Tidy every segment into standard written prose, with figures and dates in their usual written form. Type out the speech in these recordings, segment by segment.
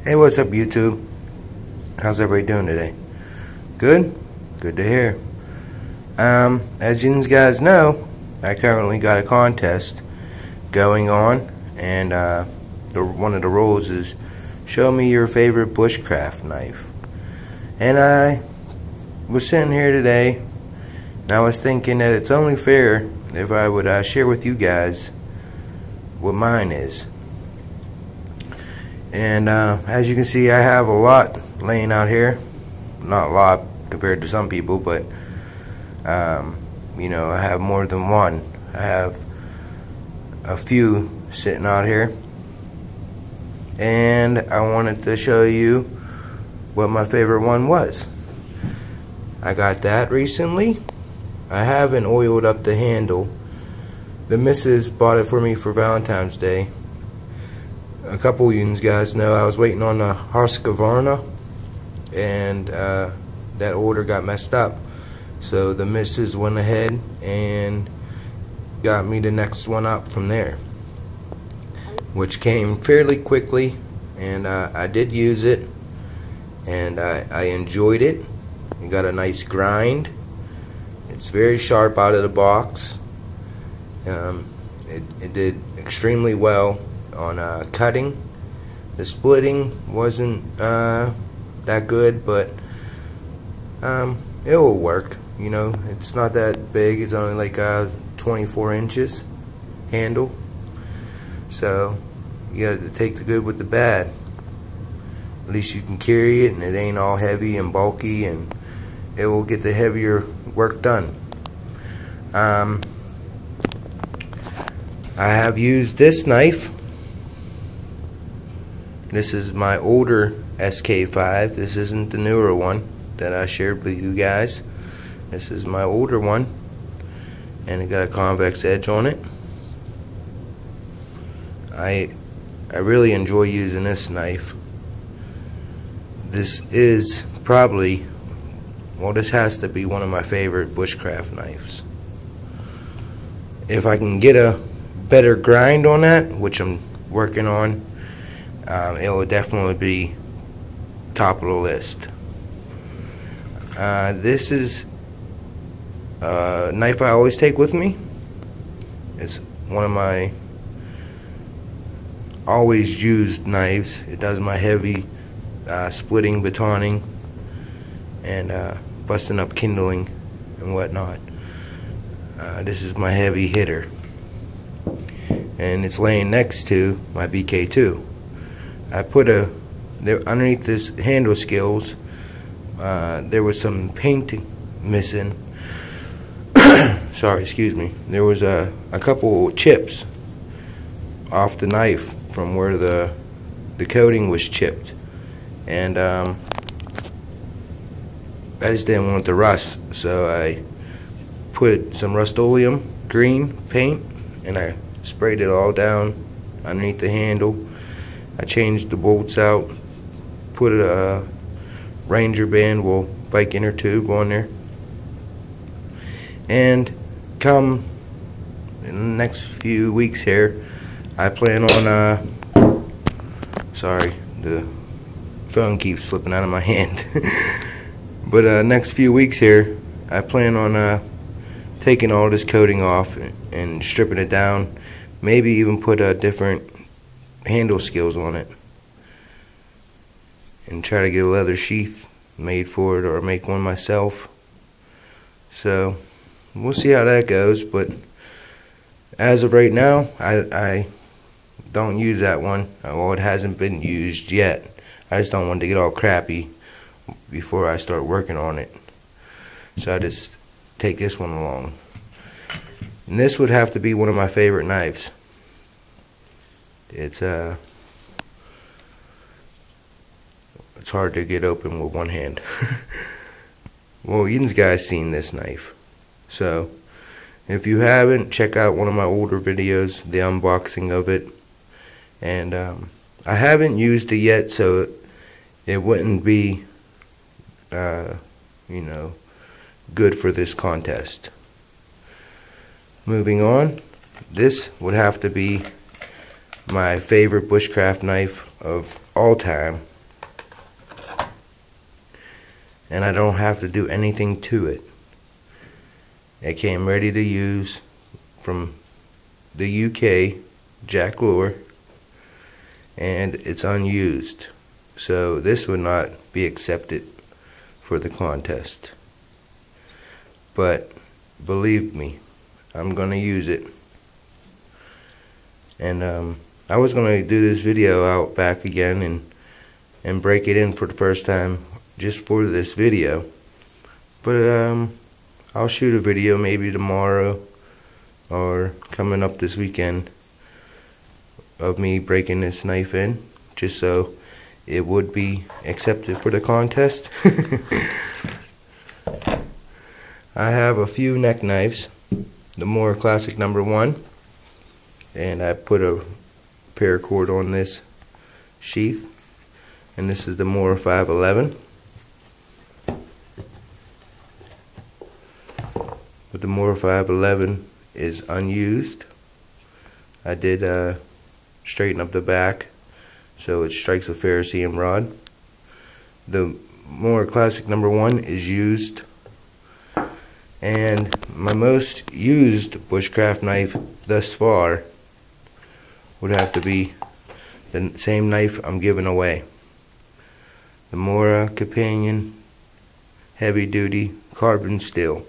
Hey, what's up, YouTube? How's everybody doing today? Good? Good to hear. As you guys know, I currently got a contest going on, and one of the rules is show me your favorite bushcraft knife. And I was sitting here today, and I was thinking that it's only fair if I would share with you guys what mine is. And as you can see, I have a lot laying out here. Not a lot compared to some people, but you know, I have more than one. I have a few sitting out here, and I wanted to show you what my favorite one was. I got that recently. I haven't oiled up the handle. The missus bought it for me for Valentine's Day. A couple of you guys know I was waiting on the Husqvarna, and that order got messed up. So the missus went ahead and got me the next one up from there, which came fairly quickly, and I did use it, and I enjoyed it. It got a nice grind. It's very sharp out of the box. It did extremely well on cutting. The splitting wasn't that good, but it will work. You know, it's not that big. It's only like 24 inches handle, so you got to take the good with the bad. At least you can carry it, and it ain't all heavy and bulky, and it will get the heavier work done. I have used this knife. This is my older SK5. This isn't the newer one that I shared with you guys. This is my older one, and it got a convex edge on it. I really enjoy using this knife. This is probably, well, this has to be one of my favorite bushcraft knives. If I can get a better grind on that, which I'm working on, it will definitely be top of the list. This is a knife I always take with me. It's one of my always used knives. It does my heavy splitting, batoning, and busting up kindling and whatnot. This is my heavy hitter, and it's laying next to my BK2. I put underneath this handle skills, there was some painting missing. Sorry, excuse me. There was a couple chips off the knife from where the coating was chipped, and I just didn't want it to rust, so I put some Rust-Oleum green paint, and I sprayed it all down underneath the handle. I changed the bolts out, put a Ranger band, well, bike inner tube on there, and come in the next few weeks here, I plan on sorry, the phone keeps flipping out of my hand. But next few weeks here, I plan on taking all this coating off and stripping it down, maybe even put different handle skills on it, and try to get a leather sheath made for it, or make one myself. So we'll see how that goes, but as of right now, I don't use that one. Well, it hasn't been used yet. I just don't want to get all crappy before I start working on it, so I just take this one along. And this would have to be one of my favorite knives. It's hard to get open with one hand. Well, you guys seen this knife, so if you haven't, check out one of my older videos, the unboxing of it. And I haven't used it yet, so it wouldn't be you know, good for this contest. Moving on, this would have to be my favorite bushcraft knife of all time. and I don't have to do anything to it. It came ready to use from the UK, Jack Lure, and it's unused. So this would not be accepted for the contest. But believe me, I'm gonna use it. And I was gonna do this video out back again and break it in for the first time just for this video. But I'll shoot a video maybe tomorrow or coming up this weekend of me breaking this knife in, just so it would be accepted for the contest. I have a few neck knives, the Mora Classic #1, and I put a paracord on this sheath, and this is the Mora 511. But the Mora 511 is unused. I did straighten up the back so it strikes a ferrocerium rod. The Mora Classic #1 is used, and my most used bushcraft knife thus far would have to be the same knife I'm giving away, the Mora Companion Heavy Duty Carbon Steel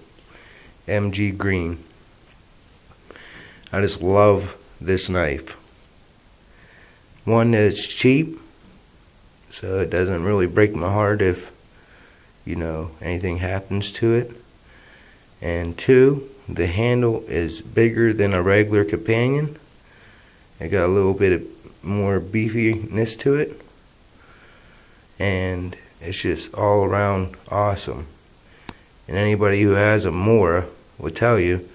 MG Green. I just love this knife. One, that it's cheap, so it doesn't really break my heart if, you know, anything happens to it. And two, the handle is bigger than a regular Companion. It got a little bit of more beefiness to it, and it's just all around awesome. And anybody who has a Mora will tell you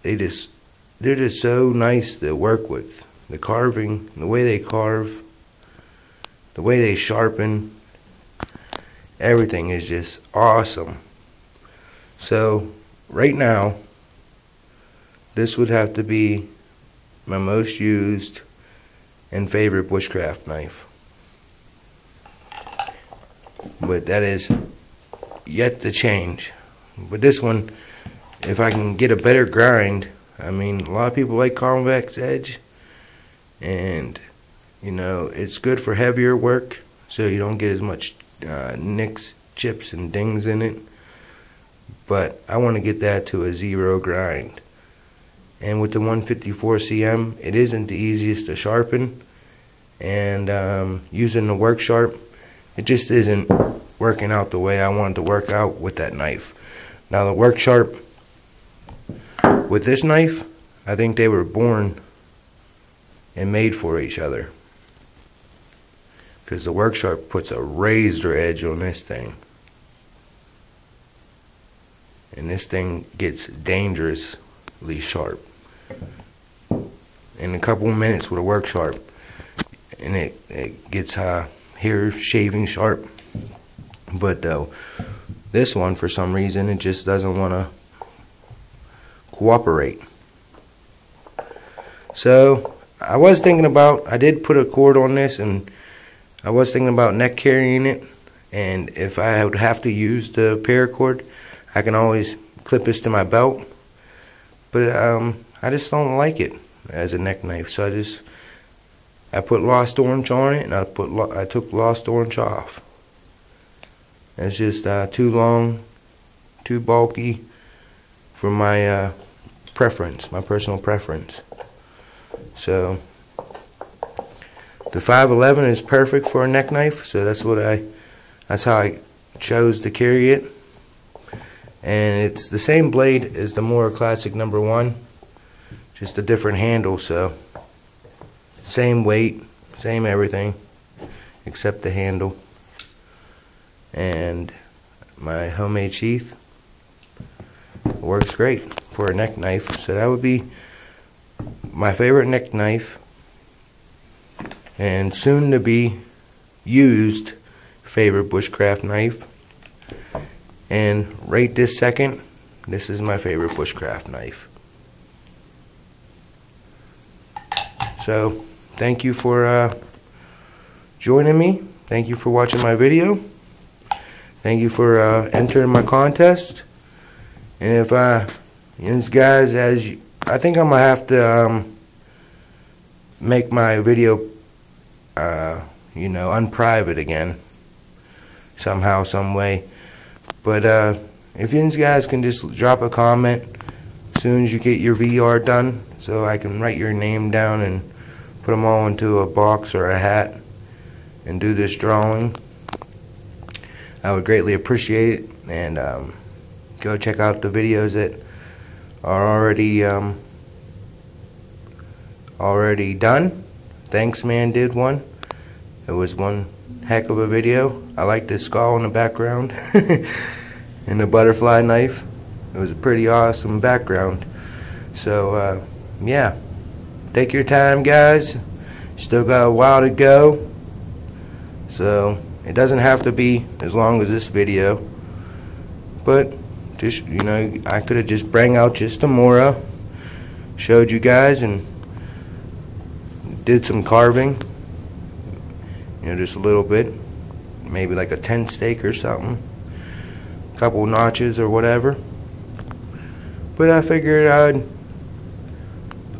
they're just so nice to work with. The carving, the way they carve, the way they sharpen, everything is just awesome. So right now, this would have to be my most used and favorite bushcraft knife. But that is yet to change. But this one, if I can get a better grind, I mean, a lot of people like convex edge, and you know, it's good for heavier work, so you don't get as much nicks, chips, and dings in it. But I want to get that to a 0 grind. And with the 154 cm, it isn't the easiest to sharpen, and using the work sharp, it just isn't working out the way I want it to work out with that knife. Now the work sharp with this knife, I think they were born and made for each other, because the work sharp puts a razor edge on this thing, and this thing gets dangerously sharp in a couple of minutes with a work sharp, and it gets hair shaving sharp. But this one, for some reason, it just doesn't want to cooperate. So I was thinking about, I did put a cord on this, and I was thinking about neck carrying it, and if I would have to use the paracord, I can always clip this to my belt. But I just don't like it as a neck knife, so I put Lost Orange on it, and I took Lost Orange off. It's just too long, too bulky for my preference, my personal preference. So the 511 is perfect for a neck knife, so that's how I chose to carry it. And it's the same blade as the Mora Classic #1, just a different handle, so same weight, same everything except the handle. And my homemade sheath works great for a neck knife, so that would be my favorite neck knife and soon to be used favorite bushcraft knife. And right this second, this is my favorite bushcraft knife. So thank you for joining me. Thank you for watching my video. Thank you for entering my contest. And if you guys, I think I'm gonna have to make my video, unprivate again, somehow, some way. But if you guys can just drop a comment as soon as you get your VR done, so I can write your name down and put them all into a box or a hat and do this drawing, I would greatly appreciate it. And go check out the videos that are already done. Thanks Man did one. It was one heck of a video. I like the skull in the background and the butterfly knife. It was a pretty awesome background. So yeah, take your time, guys. Still got a while to go, so it doesn't have to be as long as this video, but just, I could have just bring out just a Mora, showed you guys, and did some carving, just a little bit, maybe like a tent stake or something, a couple notches or whatever. But I figured I'd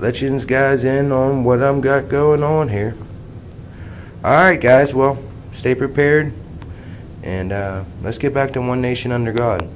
let you guys in on what I'm got going on here. Alright guys, well, stay prepared, and let's get back to One Nation Under God.